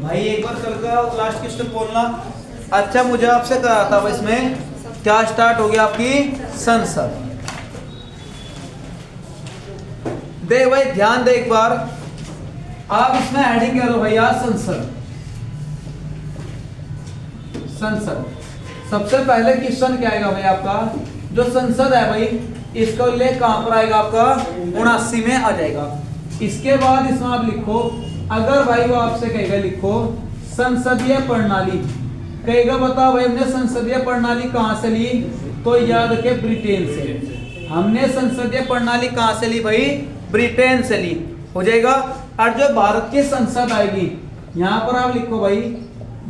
भाई एक बार कल का लास्ट क्वेश्चन बोलना। अच्छा मुझे आपसे कहा था इसमें क्या स्टार्ट हो गया आपकी संसद। देख भाई ध्यान दे एक बार, आप इसमें हेडिंग करो भैया संसद। संसद सबसे पहले क्वेश्चन क्या आएगा भाई आपका, जो संसद है भाई इसका उल्लेख कहां पर आएगा आपका 79 में आ जाएगा। इसके बाद इसमें आप लिखो, अगर भाई वो आपसे कहेगा लिखो संसदीय प्रणाली, कहेगा बताओ भाई हमने संसदीय प्रणाली कहां से ली, तो याद रखे ब्रिटेन से। हमने संसदीय प्रणाली कहां से ली भाई, ब्रिटेन से ली, हो जाएगा। और जो भारत की संसद आएगी यहां पर आप लिखो भाई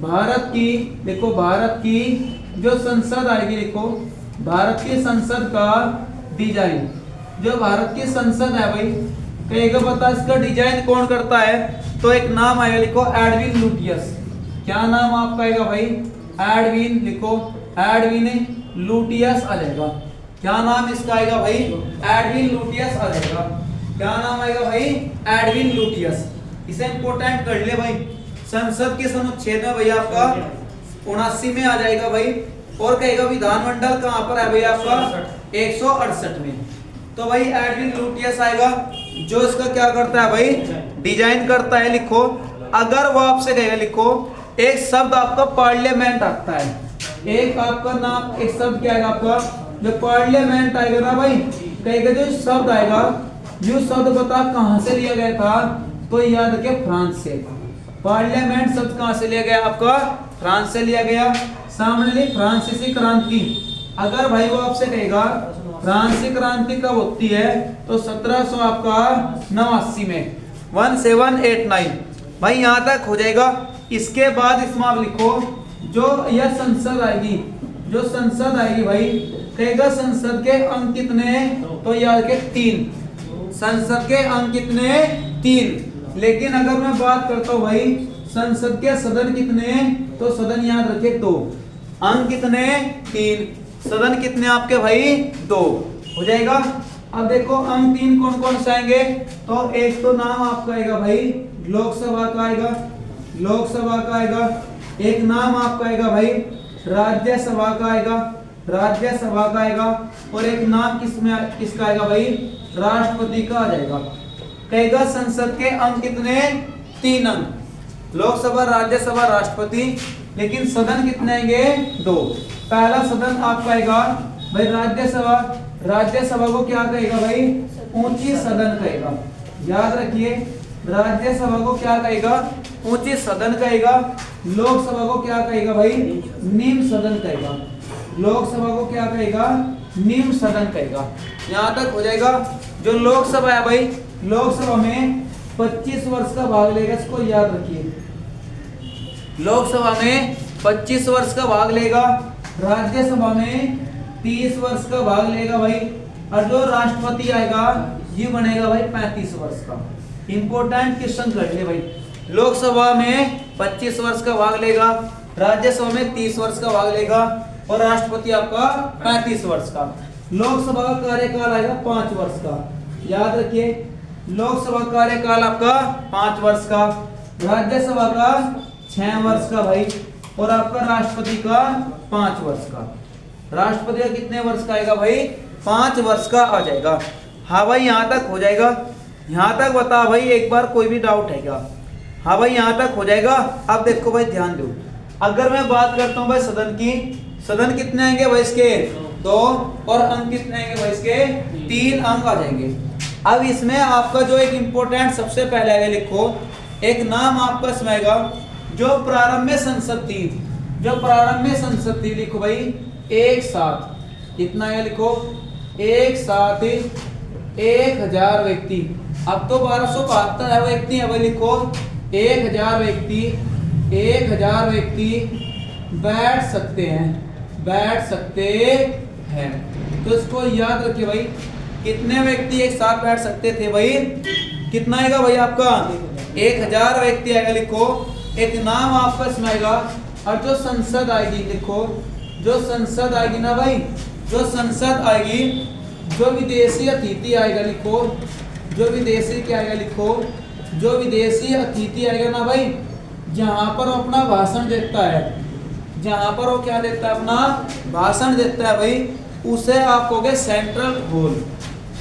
भारत की, देखो भारत की जो संसद आएगी, लिखो भारत की संसद का डिजाइन। जो भारत की संसद है भाई कहेगा बता इसका डिजाइन कौन करता है, तो एक नाम आएगा, लिखो एडविन लुटियस। क्या नाम आपका आएगा भाई, एडविन, लिखो एडविन लुटियस आ जाएगा। क्या नाम इसका आएगा भाई, एडविन लुटियस आ जाएगा। क्या नाम आएगा भाई, एडविन लुटियस। इसे इंपोर्टेंट कर ले भाई। संसद के अनुच्छेद में भाई आपका 79 में आ जाएगा भाई। और कहेगा विधानमंडल कहां पर है भाई आपका 168 में। तो भाई एडविन लुटियस आएगा, जो इसका क्या करता है भाई, डिजाइन करता है। लिखो अगर वो आपसे कहेगा लिखो एक शब्द आपका पार्लियामेंट आता है, एक आपका नाम एक शब्द क्या आएगा आपका, जो पार्लियामेंट आएगा ना भाई, कहेगा जो शब्द आएगा, जो शब्द बता कहां से लिया गया था, तो याद रखिए फ्रांस से। पार्लियामेंट शब्द कहां से लिया गया आपका, फ्रांस से लिया गया। सामने लिख फ्रांसीसी क्रांति। अगर भाई वो आपसे कहेगा फ्रांसीसी क्रांति कब होती है, तो 1700 आपका 89 में 1789 भाई यहां तक हो जाएगा। इसके बाद इसमें आप लिखो जो यह संसद आएगी, जो संसद आएगी भाई कहेगा संसद के अंक कितने, तो याद के 3। संसद के अंक कितने 3। लेकिन अगर मैं बात करता हूं भाई संसद के सदन कितने, तो सदन याद रखे 2। अंक कितने 3, सदन कितने आपके भाई 2, हो जाएगा। अब देखो अंक 3 कौन कौन से आएंगे, तो एक तो नाम आपका आएगा भाई लोकसभा का आएगा, लोकसभा का आएगा। एक नाम आपका आएगा भाई राज्यसभा का आएगा, राज्यसभा का आएगा। और एक नाम किसका आएगा भाई, राष्ट्रपति का आ जाएगा। कहेगा संसद के अंक कितने 3 अंक, लोकसभा राज्यसभा राष्ट्रपति। लेकिन सदन कितने आएंगे 2। पहला सदन आपका आएगा भाई राज्यसभा। राज्यसभा को क्या कहेगा भाई, ऊंची सदन कहेगा। याद रखिए राज्यसभा को क्या कहेगा, ऊंची सदन कहेगा। लोकसभा को क्या कहेगा भाई, निम्न सदन कहेगा। लोकसभा को क्या कहेगा, निम्न सदन कहेगा। यहां तक हो जाएगा। जो लोकसभा है भाई, लोकसभा में 25 वर्ष का भाग लेगा, इसको याद रखिए। लोकसभा में 25 वर्ष का भाग लेगा, राज्यसभा में 30 वर्ष का भाग लेगा भाई। और जो राष्ट्रपति आएगा ये बनेगा भाई 35 वर्ष का। इंपोर्टेंट क्वेश्चन कर ले भाई। लोकसभा में 25 वर्ष का भाग लेगा, राज्यसभा में 30 वर्ष का भाग लेगा, और राष्ट्रपति आपका 35 वर्ष का। लोकसभा का कार्यकाल आएगा 5 वर्ष का। याद रखिए लोकसभा कार्यकाल आपका 5 वर्ष का, राज्यसभा का 6 वर्ष का भाई, और आपका राष्ट्रपति का 5 वर्ष का। राष्ट्रपति का कितने वर्ष का आएगा भाई, 5 वर्ष का आ जाएगा। हाँ भाई यहां तक हो जाएगा। यहां तक बता भाई, एक बार कोई भी डाउट है क्या? हाँ भाई यहां तक हो जाएगा। अब देखो भाई ध्यान दो, अगर मैं बात करता हूं भाई सदन की, सदन कितने आएंगे भाई इसके 2, और अंक कितने आएंगे भाई इसके 3 अंक आ जाएंगे। अब इसमें आपका जो एक इंपॉर्टेंट सबसे पहले आएगा, लिखो एक नाम आपका इसमें आएगा जो प्रारंभ में संसद थी। जो प्रारंभ में संसद थी, लिखो भाई एक साथ कितना है, लिखो एक साथ 1000 व्यक्ति। अब तो 1272 है व्यक्ति है भाई, लिखो 1000 व्यक्ति, 1000 व्यक्ति बैठ सकते हैं, बैठ सकते हैं। तो इसको याद रखिए भाई, कितने व्यक्ति एक साथ बैठ सकते थे भाई, कितना आएगा भाई आपका 1000 व्यक्ति आएगा। लिखो एक नाम आपका इसमें आएगा। और जो संसद आएगी, लिखो जो संसद आएगी ना भाई, जो संसद आएगी, जो विदेशी अतिथि आएगा, लिखो जो विदेशी क्या आएगा, लिखो जो विदेशी अतिथि आएगा ना भाई, जहां पर वो अपना भाषण देता है, जहां पर वो क्या देता है, अपना भाषण देता है भाई, उसे आप कहोगे सेंट्रल हॉल।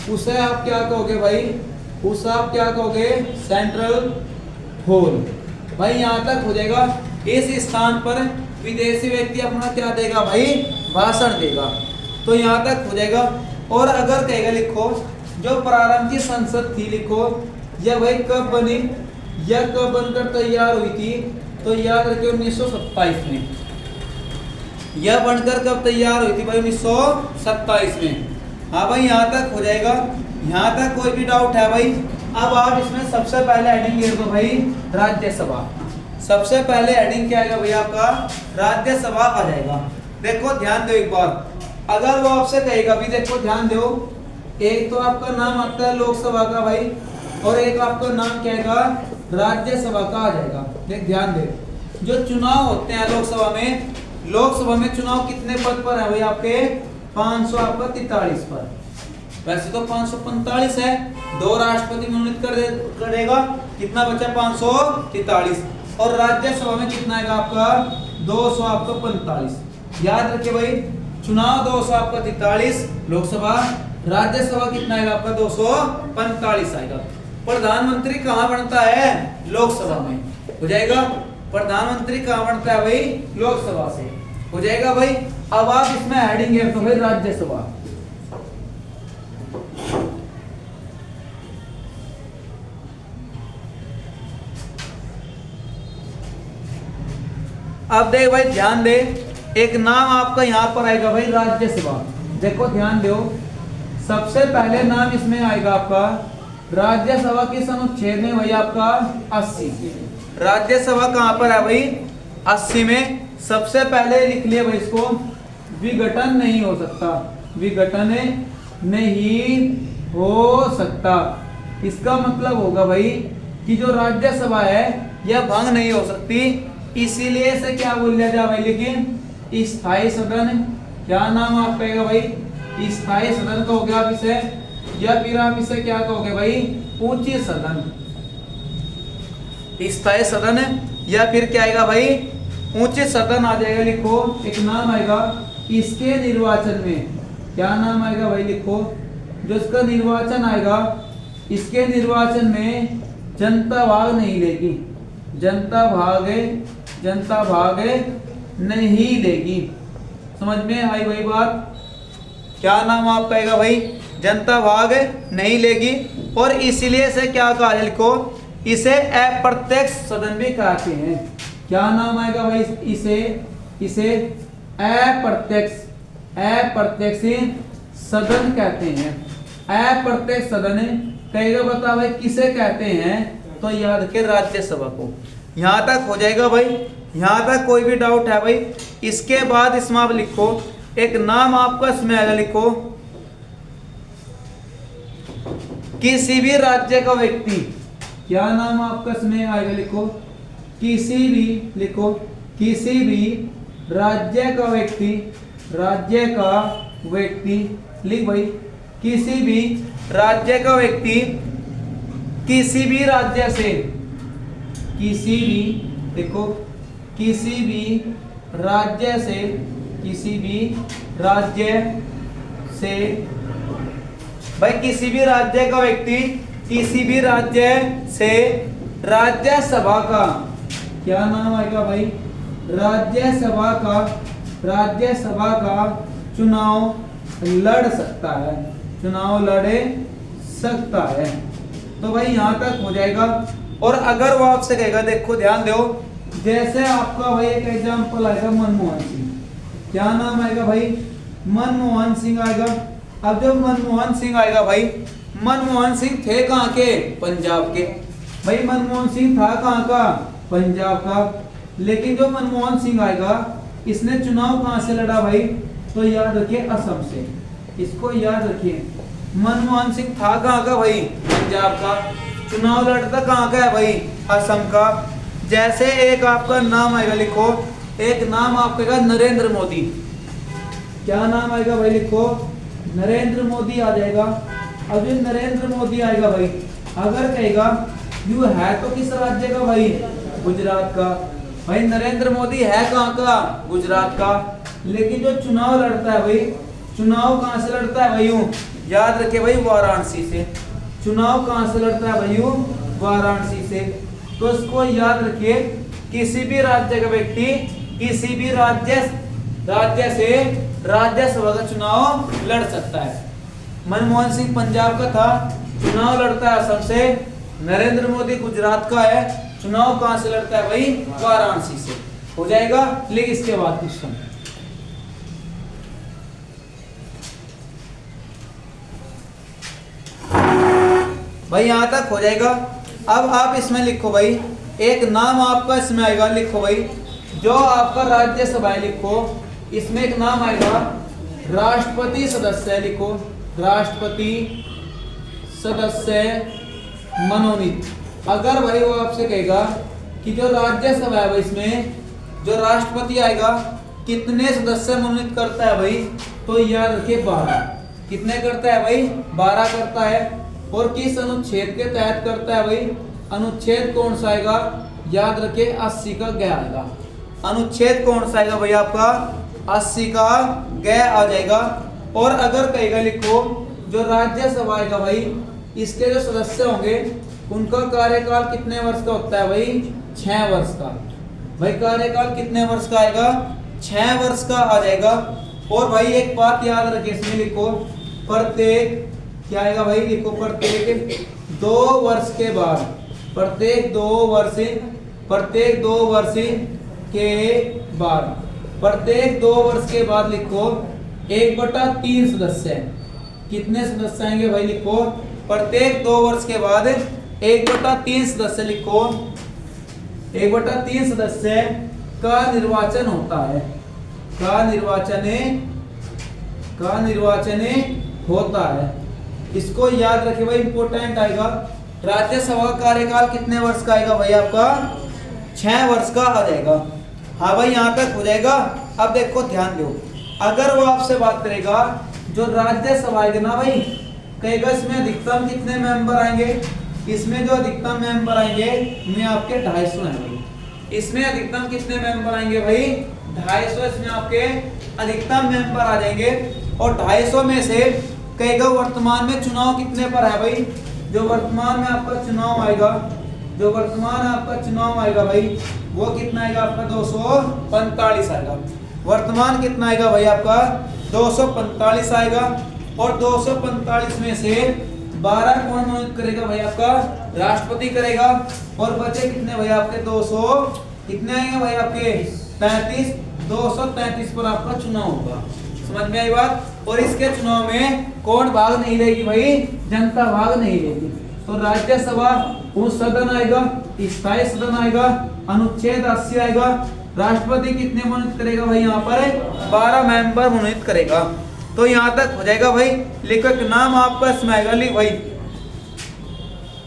उसे आप क्या कहोगे भाई, उसे आप क्या कहोगे, सेंट्रल हॉल। भाई यहाँ तक हो जाएगा। इस स्थान पर विदेशी व्यक्ति अपना क्या देगा भाई, भाषण देगा। तो यहाँ तक हो जाएगा। और अगर कहेगा लिखो जो प्रारंभ की संसद थी, लिखो यह भाई कब बनी, यह कब बनकर तैयार हुई थी, तो याद रखिए 1927 में। यह बनकर कब तैयार हुई थी भाई, 1927 में। हाँ भाई यहाँ तक हो जाएगा। यहाँ तक कोई भी डाउट है भाई? अब आप इसमें सबसे पहले हेडिंग लिख दो भाई, राज्यसभा। सबसे पहले हेडिंग क्या आएगा भैया आपका, राज्यसभा आ जाएगा। देखो ध्यान दो एक बार, अगर वो आपसे कहेगा भी, देखो ध्यान दो, एक तो आपका नाम आता है लोकसभा का भाई, और एक आपका नाम क्या आएगा, राज्यसभा का आ जाएगा। देख ध्यान दे, जो चुनाव होते हैं लोकसभा में, लोकसभा में चुनाव कितने पद पर है भाई आपके, 543 पर। वैसे तो 545 है, 2 राष्ट्रपति मनोनीत करेगा, कितना बचा 543। और राज्यसभा में कितना आएगा आपका, 245। याद रखिए भाई, चुनाव 243, लोकसभा, राज्यसभा कितना आएगा आपका, 245 आएगा। प्रधानमंत्री कहाँ बनता है, लोकसभा में हो जाएगा। प्रधानमंत्री कहाँ बनता है भाई, लोकसभा से हो जाएगा भाई। अब आप इसमें हेडिंग है तो भाई राज्यसभा। अब देख भाई ध्यान दे, एक नाम आपका यहां पर आएगा भाई, राज्यसभा। देखो ध्यान दो, सबसे पहले नाम इसमें आएगा आपका राज्यसभा की अनुच्छेद में भाई आपका 80। राज्यसभा कहां पर है भाई, 80 में। सबसे पहले लिख लिया भाई इसको, विघटन नहीं हो सकता, विघटन नहीं हो सकता। इसका मतलब होगा भाई कि जो राज्यसभा है यह भंग नहीं हो सकती, इसीलिए इसे क्या बोल दिया जाए भाई, लेकिन स्थायी सदन। क्या नाम आप कहेगा भाई, स्थायी सदन कहोगे आप इसे, या फिर आप इसे क्या कहोगे भाई, ऊंची सदन। स्थायी सदन या फिर क्या आएगा भाई, ऊंचे सदन आ जाएगा। लिखो एक नाम आएगा, इसके निर्वाचन में क्या नाम आएगा भाई, लिखो जो इसका निर्वाचन आएगा, इसके निर्वाचन में जनता भाग नहीं लेगी, जनता भाग नहीं लेगी। समझ में आई भाई बात? क्या नाम आप कहेगा भाई, जनता भाग नहीं लेगी। और इसीलिए से क्या कहा है, लिखो इसे अप्रत्यक्ष सदन भी कहते हैं। क्या नाम आएगा भाई, इसे अप्रत्यक्ष सदन कहते हैं। अप्रत्यक्ष सदन कहेगा, बता भाई किसे कहते हैं, तो याद रखिए राज्यसभा को। यहां तक हो जाएगा भाई, यहां तक कोई भी डाउट है भाई? इसके बाद इसमें आप लिखो एक नाम आपका इसमें आएगा, लिखो किसी भी राज्य का व्यक्ति। क्या नाम आपका इसमें आएगा, लिखो किसी भी, लिखो किसी भी राज्य का व्यक्ति, राज्य का व्यक्ति, लिख भाई किसी भी राज्य का व्यक्ति, किसी भी राज्य से, किसी भी, देखो किसी भी राज्य से, किसी भी राज्य से भाई, किसी भी राज्य का व्यक्ति किसी भी राज्य से राज्यसभा का, क्या नाम आएगा भाई, राज्यसभा का चुनाव लड़ सकता है, चुनाव लड़े सकता है। तो भाई यहां तक हो जाएगा। और अगर वो आपसे कहेगा, देखो ध्यान दो, जैसे आपका भाई एक एग्जांपल आएगा मनमोहन सिंह। क्या नाम आएगा भाई, मनमोहन सिंह आएगा। अब जब मनमोहन सिंह आएगा भाई, मनमोहन सिंह थे कहाँ के, पंजाब के। भाई मनमोहन सिंह था कहाँ का, पंजाब का। लेकिन जो मनमोहन सिंह आएगा, इसने चुनाव कहाँ से लड़ा भाई, तो याद रखिए असम से। इसको याद रखिए, मनमोहन सिंह था कहाँ का भाई, पंजाब का। चुनाव लड़ता कहाँ का है भाई, असम का। जैसे एक आपका नाम आएगा, लिखो एक नाम आपका नरेंद्र मोदी। क्या नाम आएगा भाई, लिखो नरेंद्र मोदी आ जाएगा। अब जो नरेंद्र मोदी आएगा भाई, अगर कहेगा यू है तो किस राज्य का भाई, गुजरात का। भाई नरेंद्र मोदी है कहाँ का? गुजरात का। लेकिन जो चुनाव लड़ता है भाई, चुनाव कहाँ से लड़ता है भाइयों? याद रखे भाई, वाराणसी से। चुनाव कहाँ से लड़ता है भाइयों? वाराणसी से। तो इसको याद रखिए, किसी भी राज्य का व्यक्ति किसी भी राज्य से राज्यसभा का चुनाव लड़ सकता है। मनमोहन सिंह पंजाब का था, चुनाव लड़ता है असम से। नरेंद्र मोदी गुजरात का है, चुनाव कहां से लड़ता है भाई? वाराणसी से। हो जाएगा। लिख इसके बाद क्वेश्चन। भाई यहां तक हो जाएगा। अब आप इसमें लिखो भाई, एक नाम आपका इसमें आएगा, लिखो भाई, जो आपका राज्यसभा है लिखो, इसमें एक नाम आएगा राष्ट्रपति सदस्य, लिखो राष्ट्रपति सदस्य मनोनीत। अगर भाई वो आपसे कहेगा कि जो राज्यसभा है भाई, इसमें जो राष्ट्रपति आएगा कितने सदस्य मनोनीत करता है भाई, तो याद रखिए 12। कितने करता है भाई? 12 करता है। और किस अनुच्छेद के तहत करता है भाई? अनुच्छेद कौन सा आएगा? याद रखिए 80 का ग आएगा। अनुच्छेद कौन सा आएगा भाई आपका? 80 का ग आ जाएगा। और अगर कहेगा लिखो, जो राज्यसभा आएगा भाई, इसके जो सदस्य होंगे उनका कार्यकाल कितने वर्ष का होता है भाई? 6 वर्ष का। भाई कार्यकाल कितने वर्ष का आएगा? 6 वर्ष का आ जाएगा। और भाई एक बात याद रखिए, इसमें लिखो प्रत्येक, क्या आएगा भाई? लिखो प्रत्येक 2 वर्ष के बाद, प्रत्येक 2 वर्ष के बाद, प्रत्येक 2 वर्ष के बाद लिखो 1/3 सदस्य। कितने सदस्य आएंगे भाई? लिखो प्रत्येक 2 वर्ष के बाद 1/3 सदस्य, लिखो 1/3 सदस्य का निर्वाचन होता है, का निर्वाचन होता है। इसको याद रखे भाई, इंपॉर्टेंट आएगा। राज्यसभा का कार्यकाल कितने वर्ष का आएगा भाई आपका? 6 वर्ष का आ जाएगा। हाँ भाई यहाँ तक हो जाएगा। अब देखो ध्यान दो, अगर वो आपसे बात करेगा जो राज्यसभा आएगा ना भाई, कहेगा इसमें अधिकतम कितने मेंबर आएंगे? इसमें जो अधिकतम मेंबर आएंगे में आपके 250 हैं भाई। इसमें अधिकतम कितने मेंबर आएंगे भाई? 250 इसमें आपके अधिकतम मेंबर आ जाएंगे। और 250 में से कहेगा वर्तमान में चुनाव कितने पर है भाई? जो वर्तमान में आपका चुनाव आएगा, जो वर्तमान आपका चुनाव आएगा भाई, वो कितना आएगा आपका? 245 आएगा। वर्तमान कितना आएगा भाई आपका? 245 आएगा। और 245 में से 12 कौन मनोनीत करेगा भाई आपका? राष्ट्रपति करेगा। और बचे कितने भाई आपके? 200 कितने आएंगे भाई आपके? 33। 233 पर आपका चुनाव होगा। समझ में आई बात? और इसके चुनाव में कौन भाग नहीं लेगी भाई? जनता भाग नहीं लेगी। तो राज्यसभा उस सदन आएगा, स्थायी सदन आएगा, अनुच्छेद 80 आएगा। राष्ट्रपति कितने मनोनीत करेगा भाई? यहाँ पर 12 मेंबर मनोनीत करेगा। तो यहाँ तक हो जाएगा भाई। लेखक नाम आपका इसमें आएगा, लिख भाई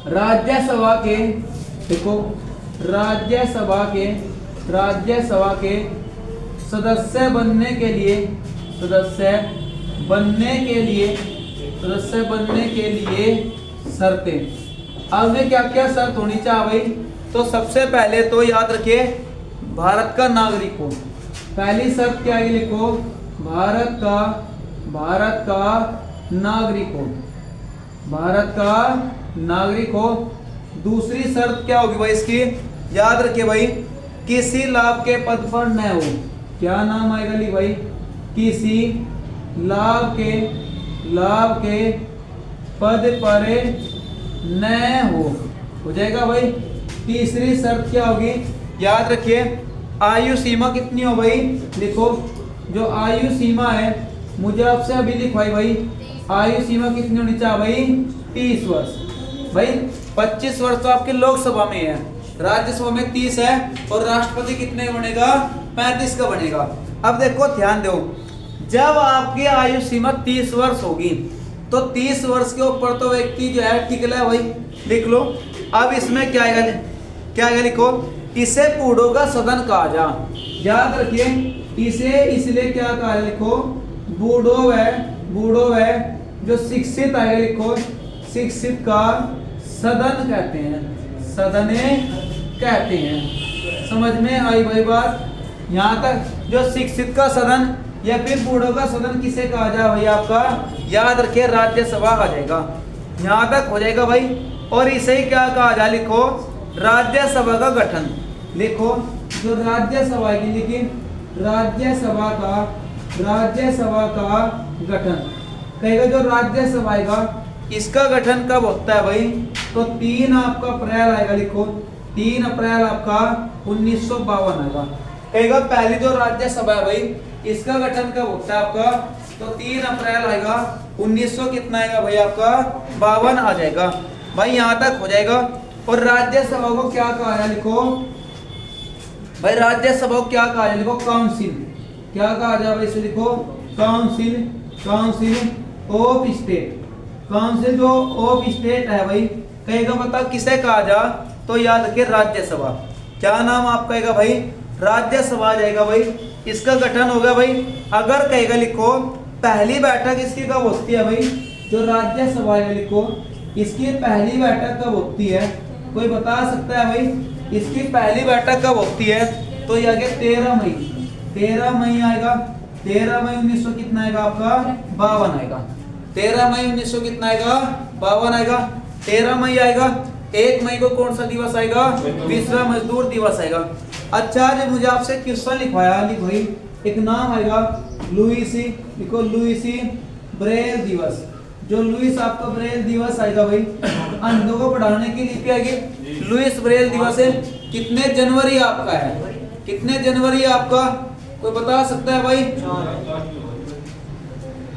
राज्यसभा के, देखो राज्यसभा के सदस्य बनने के लिए शर्तें। अब में क्या क्या शर्त होनी चाहिए भाई? तो सबसे पहले तो याद रखिए भारत का नागरिक हो। पहली शर्त क्या है? लिखो भारत का नागरिक हो। दूसरी शर्त क्या होगी भाई इसकी? याद रखिए भाई, किसी लाभ के पद पर न हो। क्या नाम आएगा ली भाई? किसी लाभ के पद पर न हो जाएगा भाई। तीसरी शर्त क्या होगी? याद रखिए आयु सीमा कितनी हो भाई? लिखो जो आयु सीमा है, मुझे आपसे अभी लिखवाई भाई, आयु सीमा कितनी होनी चाहिए भाई? 30 वर्ष। भाई 25 वर्ष तो आपके लोकसभा में है, राज्यसभा में 30 है, और राष्ट्रपति कितने का बनेगा? 35 का बनेगा। अब देखो ध्यान दो, जब आपकी आयु सीमा 30 वर्ष होगी तो 30 वर्ष के ऊपर तो व्यक्ति जो है टिकला है भाई, लिख लो। अब इसमें क्या आएगा? लिखो इसे बूढ़ों का सदन कहा जा। याद रखिए इसे इसलिए क्या कहा है? लिखो बूढ़ो है जो शिक्षित आएगा, लिखो शिक्षित का सदन कहते हैं, सदने कहते हैं। समझ में आई भाई बात? यहाँ तक जो शिक्षित का सदन या फिर बूढ़ों का सदन किसे कहा जाए भाई आपका, याद रखिए राज्यसभा आ जाएगा। यहाँ तक हो जाएगा भाई। और इसे ही क्या कहा जाए, लिखो राज्यसभा का गठन। लिखो जो राज्यसभा की, लेकिन राज्यसभा का गठन कहेगा। जो राज्यसभा आएगा इसका गठन कब होता है भाई, तो 3 आपका अप्रैल आएगा। लिखो 3 अप्रैल आपका 1952 आएगा। कहेगा पहली जो राज्यसभा है भाई इसका गठन कब होता है आपका, तो 3 अप्रैल आएगा 1900 कितना आएगा भाई आपका 52 आ जाएगा भाई। यहाँ तक हो जाएगा। और राज्यसभा को क्या कहा जाए, लिखो भाई राज्यसभा को क्या कहा जाए, लिखो काउंसिल। क्या कहा जाए भाई, इसे लिखो काउंसिल ऑफ स्टेट। काउंसिल जो ऑफ स्टेट है भाई, कहेगा बताओ किसे कहा जा, तो याद रखिए राज्यसभा। क्या नाम आप कहेगा भाई, राज्यसभा आ जाएगा भाई। इसका गठन होगा भाई। अगर कहेगा लिखो पहली बैठक इसकी कब होती है भाई, जो राज्यसभा है लिखो इसकी पहली बैठक कब होती है, कोई बता सकता है भाई इसकी पहली बैठक कब होती है, तो ये आगे 13 मई आएगा। 13 मई 1900 कितना आएगा आपका 52 आएगा। 13 मई 1900 कितना आएगा 52 आएगा। 13 मई आएगा। 1 मई को कौन सा दिवस आएगा, विश्व मजदूर दिवस आएगा। अच्छा आज मुझे आपसे क्वेश्चन लिखवाया, लिख भाई एक नाम आएगा लुईसी। लिखो लुईसी ब्रेल दिवस। जो लुईस आपका ब्रेल दिवस आएगा भाई, अंधों को पढ़ाने की लिपि आएगी। लुईस ब्रेल दिवस है कितने जनवरी आपका है, कितने जनवरी है आपका, कोई बता सकता है भाई?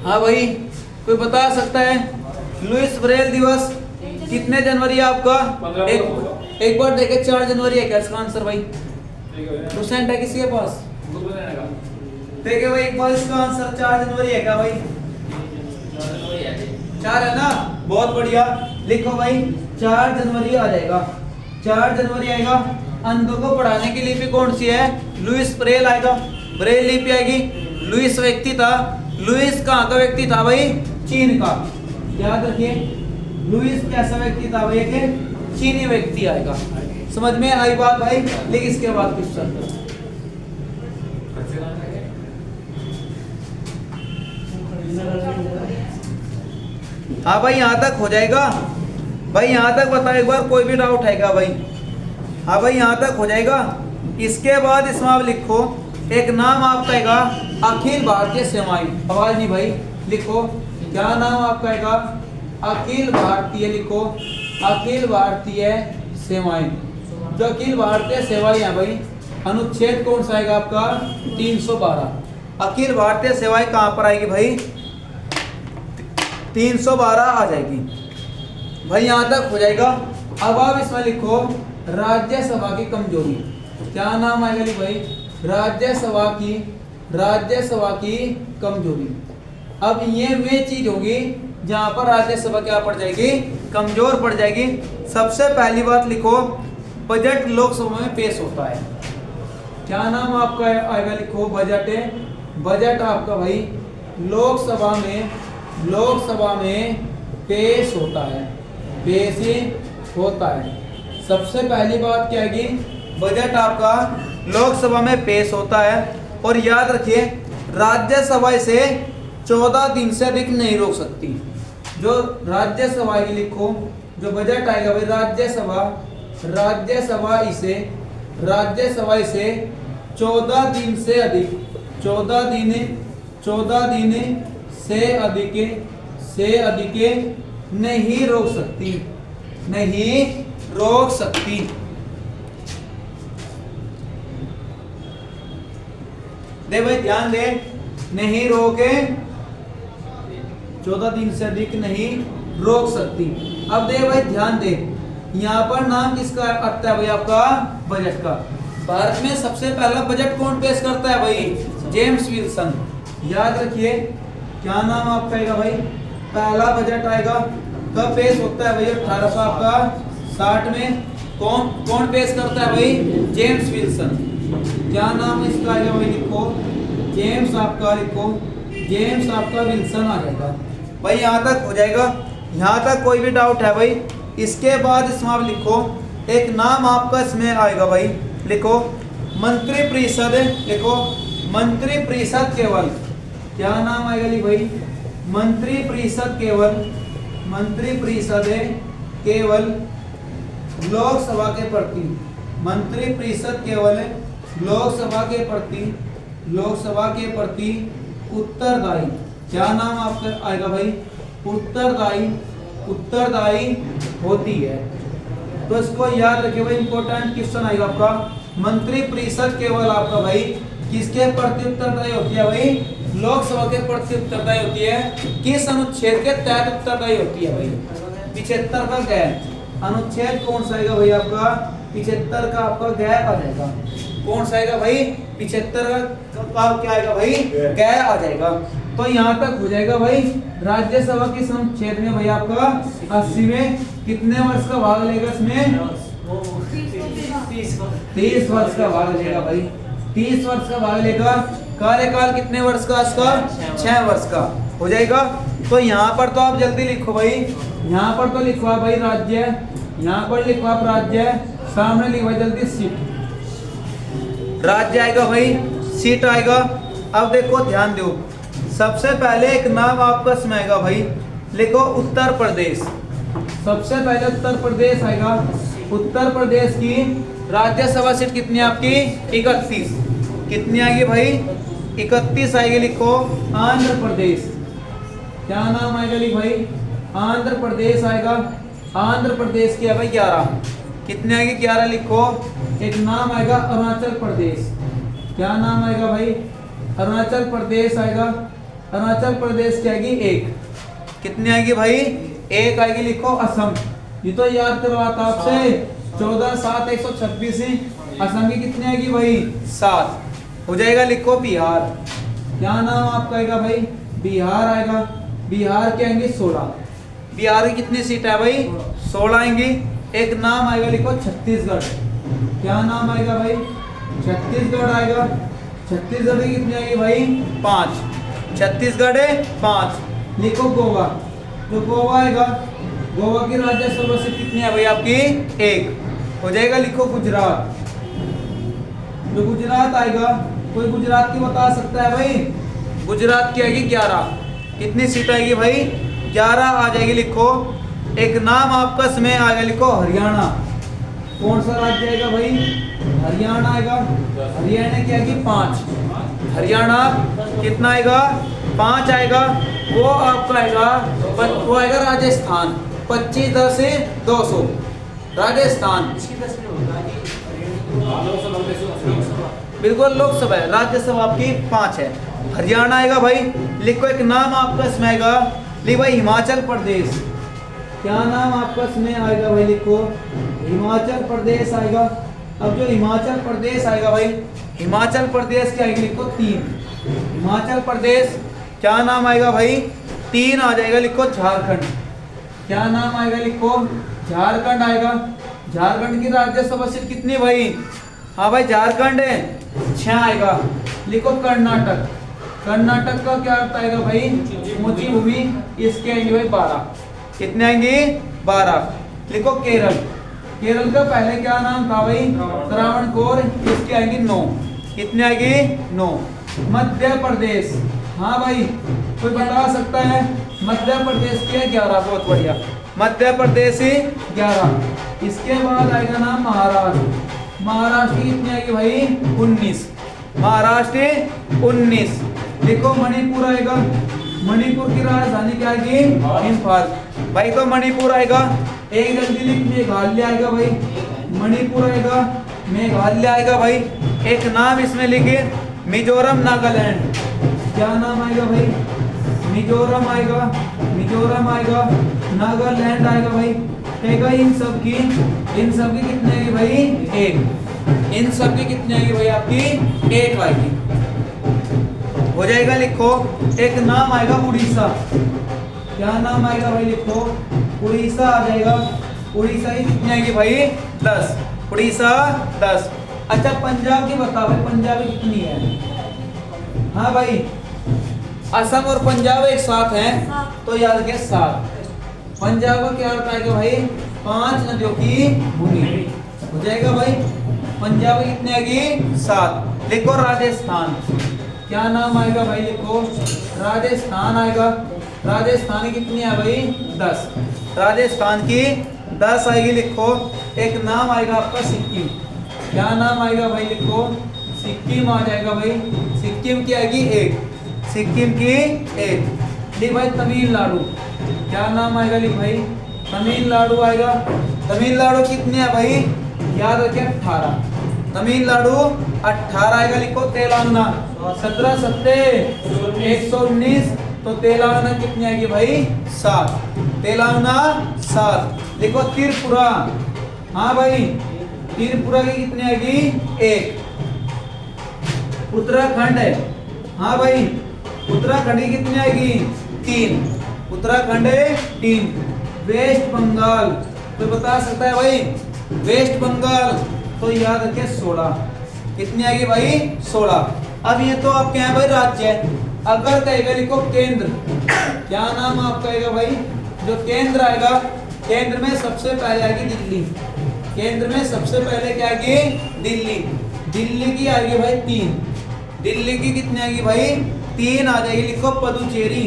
हाँ भाई कोई बता सकता है लुईस ब्रेल दिवस कितने जनवरी है आपका? एक बार देखे 4 जनवरी है क्या इसका आंसर भाई? परसेंट है किसी के पास? देखिए भाई एक बार इसका आंसर 4 जनवरी है क्या भाई? 4 है ना, बहुत बढ़िया। लिखो भाई 4 जनवरी आ जाएगा। 4 जनवरी आएगा। अंधों को पढ़ाने की लिपि कौन सी है, लुईस ब्रेल आएगा। ब्रेल लिपि आएगी। लुईस व्यक्ति था, लुईस कहाँ का व्यक्ति था भाई, चीन का। याद रखिए लुईस कैसा व्यक्ति था भाई, एक चीनी व्यक्ति आएगा। समझ में आई बात भाई? लेकिन इसके बाद क्वेश्चन हाँ भाई यहाँ तक हो जाएगा भाई। यहाँ तक बताओ एक बार, कोई भी डाउट है क्या भाई? हाँ भाई यहाँ तक हो जाएगा। इसके बाद इसमें आप लिखो एक नाम आपका आएगा अखिल भारतीय सेवाएं। आवाज नहीं भाई, लिखो क्या नाम आपका आएगा, अखिल भारतीय। लिखो अखिल भारतीय सेवाएं। जो अखिल भारतीय सेवाएं है भाई, अनुच्छेद कौन सा आएगा आपका 312। अखिल भारतीय सेवाएं कहाँ पर आएगी भाई, 312 आ जाएगी भाई। यहाँ तक हो जाएगा। अब आप इसमें लिखो राज्यसभा की कमजोरी। क्या नाम आएगा लिख भाई, राज्यसभा की कमजोरी। अब ये वे चीज होगी जहां पर राज्यसभा क्या पड़ जाएगी, कमजोर पड़ जाएगी। सबसे पहली बात लिखो बजट लोकसभा में पेश होता है। क्या नाम आपका आएगा, लिखो बजट आपका भाई लोकसभा में पेश होता है। सबसे पहली बात क्या आएगी, बजट आपका लोकसभा में पेश होता है। और याद रखिए राज्यसभा इसे 14 दिन से अधिक नहीं रोक सकती। जो राज्यसभा की लिखो जो बजट आएगा भाई, राज्यसभा इसे 14 दिन से अधिक नहीं रोक सकती। दे भाई ध्यान दे, नहीं रोके, 14 दिन से अधिक नहीं रोक सकती। अब दे भाई ध्यान दे, यहाँ पर नाम किसका आता है भाई, आपका बजट का। भारत में सबसे पहला बजट कौन पेश करता है भाई, जेम्स विल्सन। याद रखिए क्या नाम आपका आएगा भाई, पहला बजट आएगा कब पेश होता है भाई, 1860 में। कौन पेश करता है भाई, जेम्स विल्सन। क्या नाम इसका आएगा भाई, लिखो जेम्स आपका विल्सन आ जाएगा भाई। यहाँ तक हो जाएगा। यहाँ तक कोई भी डाउट है भाई? इसके बाद इसमें आप लिखो एक नाम आपका इसमें आएगा भाई, लिखो मंत्री परिषद लिखो, मंत्री परिषद केवल, क्या नाम आएगा लिख भाई, मंत्री परिषद केवल, मंत्री परिषद है केवल लोकसभा के प्रति, मंत्री परिषद केवल लोकसभा के प्रति, लोकसभा के प्रति उत्तरदायी, क्या नाम आपका आएगा भाई, उत्तरदायी, उत्तरदायी होती है। तो इसको याद रखिए भाई, इंपॉर्टेंट क्वेश्चन आएगा आपका, मंत्री परिषद केवल आपका भाई किसके प्रति उत्तरदायी होती है भाई, लोकसभा के प्रति उत्तरदायी होती है। किस अनुच्छेद के तहत उत्तरदायी होती है भाई, 75 का गैर। अनुच्छेद कौन सा आएगा भाई आपका, 75 का आपका गैर आ जाएगा। कौन सा आएगा भाई, 75 का क्या आएगा भाई, गैर आ जाएगा। तो यहाँ तक हो जाएगा भाई। राज्यसभा के अनुच्छेद में भाई आपका 80 में कितने वर्ष का भाग लेगा, इसमें 30 वर्ष का भाग लेगा भाई, 30 वर्ष का भाग लेगा। कार्यकाल कितने वर्ष का इसका, 6 वर्ष का हो जाएगा। तो यहाँ पर तो आप जल्दी लिखो भाई, यहाँ पर तो लिखो भाई राज्य, यहाँ पर लिखो आप राज्य, सामने लिखो जल्दी सीट, राज्य आएगा भाई, सीट आएगा। अब देखो ध्यान दो, सबसे पहले एक नाम आपका इसमें आएगा भाई, लिखो उत्तर प्रदेश। सबसे पहले उत्तर प्रदेश आएगा। उत्तर प्रदेश की राज्यसभा सीट कितनी आपकी, 31। कितनी आएगी भाई, 31 आएगी। लिखो आंध्र प्रदेश, क्या नाम आएगा लिख भाई, आंध्र प्रदेश आएगा। आंध्र प्रदेश की है भाई 11। कितनी आएगी, 11 लिखो। एक नाम आएगा अरुणाचल प्रदेश, क्या नाम आएगा भाई, अरुणाचल प्रदेश आएगा। अरुणाचल प्रदेश की आएगी 1। कितनी आएगी भाई, 1 आएगी। लिखो असम, ये तो याद करवाता आपसे, 14 7 126 ही। असम की कितनी आएगी भाई, 7 हो जाएगा। लिखो बिहार, क्या नाम आपका आएगा भाई, बिहार आएगा। बिहार के आएंगे 16। बिहार की कितनी सीट है भाई, 16 आएंगी। एक नाम आएगा, लिखो छत्तीसगढ़, क्या नाम आएगा भाई, छत्तीसगढ़ आएगा। छत्तीसगढ़ की कितनी आएगी भाई, 5। छत्तीसगढ़ है 5। लिखो गोवा, जो गोवा आएगा, गोवा की राज्यसभा सीट कितनी है भाई आपकी, 1 हो जाएगा। लिखो गुजरात, जो गुजरात आएगा, कोई गुजरात की बता सकता है भाई, गुजरात की आएगी 11। कितनी सीट आएगी भाई, 11 आ जाएगी। लिखो एक नाम आपका इसमें आएगा, लिखो हरियाणा। कौन सा राज्य आएगा भाई, हरियाणा आएगा। हरियाणा की आएगी 5। हरियाणा कितना आएगा, 5 आएगा। वो आपका आएगा, वो आएगा राजस्थान, 25 10 से 200 राजस्थान। बिल्कुल लोकसभा है, राज्यसभा आपकी 5 है। हरियाणा आएगा भाई। लिखो एक नाम आपका इसमें आएगा, लिख भाई हिमाचल प्रदेश, क्या नाम आपका इसमें आएगा भाई, लिखो हिमाचल प्रदेश आएगा। अब जो हिमाचल प्रदेश आएगा भाई, हिमाचल प्रदेश की आएगी, लिखो 3। हिमाचल प्रदेश क्या नाम आएगा भाई, 3 आ जाएगा। लिखो झारखंड, क्या नाम आएगा, लिखो झारखंड आएगा। झारखंड की राज्यसभा सीट कितनी भाई, हाँ भाई झारखंड है 6 आएगा। लिखो कर्नाटक, कर्नाटक का क्या अर्थ आएगा भाई, ऊंची भूमि, इसके आएंगे भाई 12। कितने आएंगे, 12। लिखो केरल, केरल का पहले क्या नाम था भाई, त्रावणकोर, इसके आएंगे 9। कितने आएगी, 9। मध्य प्रदेश, हाँ भाई कोई बता सकता है, मध्य प्रदेश के 11। बहुत बढ़िया, मध्य प्रदेश ही 11। इसके बाद आएगा नाम महाराष्ट्र। महाराष्ट्र की कितनी आएगी भाई, 19। महाराष्ट्र 19। देखो मणिपुर आएगा। मणिपुर की राजधानी क्या आएगी, इम्फाल। भाई तो मणिपुर आएगा। एक जल्दी लिख, मेघालय आएगा भाई, मणिपुर आएगा, मेघालय आएगा भाई। एक नाम इसमें लिखे, मिजोरम नागालैंड, क्या नाम आएगा भाई, मिजोरम आएगा, मिजोरम आएगा, नागालैंड आएगा भाई। कहेगा इन सब की कितनी आएगी भाई, 1। इन सब की कितनी आएगी भाई आपकी, 1 आएगी, हो जाएगा। लिखो एक नाम आएगा उड़ीसा, क्या नाम आएगा भाई, लिखो उड़ीसा आ जाएगा। उड़ीसा की कितनी आएगी भाई, 10। उड़ीसा 10। अच्छा पंजाब की बताओ भाई, पंजाब की कितनी है, हाँ भाई असम और पंजाब एक साथ हैं, तो याद रखिए 7। पंजाब का क्या अर्थ आएगा भाई, 5 नदियों की भूमि, हो जाएगा भाई। पंजाब की कितनी आएगी 7। लिखो राजस्थान, क्या नाम आएगा भाई, लिखो राजस्थान आएगा। राजस्थान की कितनी है भाई 10, राजस्थान की 10 आएगी। लिखो एक नाम आएगा आपका सिक्किम, क्या नाम आएगा भाई, लिखो सिक्किम आ जाएगा भाई। सिक्किम की आएगी 1, सिक्किम की 1। लिख भाई तमिलनाडु, क्या नाम आएगा, लिख भाई तमिलनाडु आएगा। तमिलनाडु कितनी है भाई, याद रखिए 18, तमिलनाडु 18 आएगा। लिखो तेलंगाना 17 7 119, तो तेलंगाना कितनी आएगी भाई 7, तेलंगाना 7। लिखो त्रिपुरा, हाँ भाई त्रिपुरा की कितनी आएगी 1। उत्तराखंड है, हाँ भाई उत्तराखंड की कितनी आएगी 3, उत्तराखंड 3। वेस्ट बंगाल तो बता सकता है भाई, वेस्ट बंगाल तो याद रखे 16, कितनी आएगी भाई 16। अब ये तो आपके यहाँ भाई राज्य है, अगर कहेगा लिखो केंद्र, क्या नाम आपका आएगा भाई, जो केंद्र आएगा, केंद्र में सबसे पहले आएगी दिल्ली, केंद्र में सबसे पहले क्या आएगी दिल्ली। दिल्ली की आएगी भाई 3, दिल्ली की कितनी आएगी भाई 3 आ जाएगी। लिखो पुदुचेरी,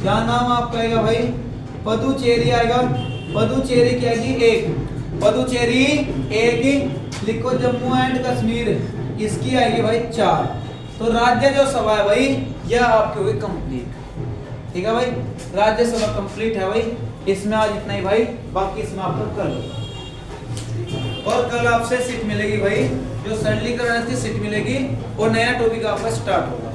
क्या नाम आपका आएगा भाई, पुदुचेरी आएगा। पुदुचेरी की आएगी 1, पुदुचेरी 1। लिखो जम्मू एंड कश्मीर, इसकी आएगी भाई 4। तो राज्यसभा है भाई यह आपकी होगी कंप्लीट, ठीक है भाई, राज्यसभा कंप्लीट है भाई। इसमें आज इतना ही भाई, बाकी इसमें आपको कल और कल आपसे सीट मिलेगी भाई, जो सरलीकरण की सीट मिलेगी और नया टॉपिक आपका स्टार्ट होगा।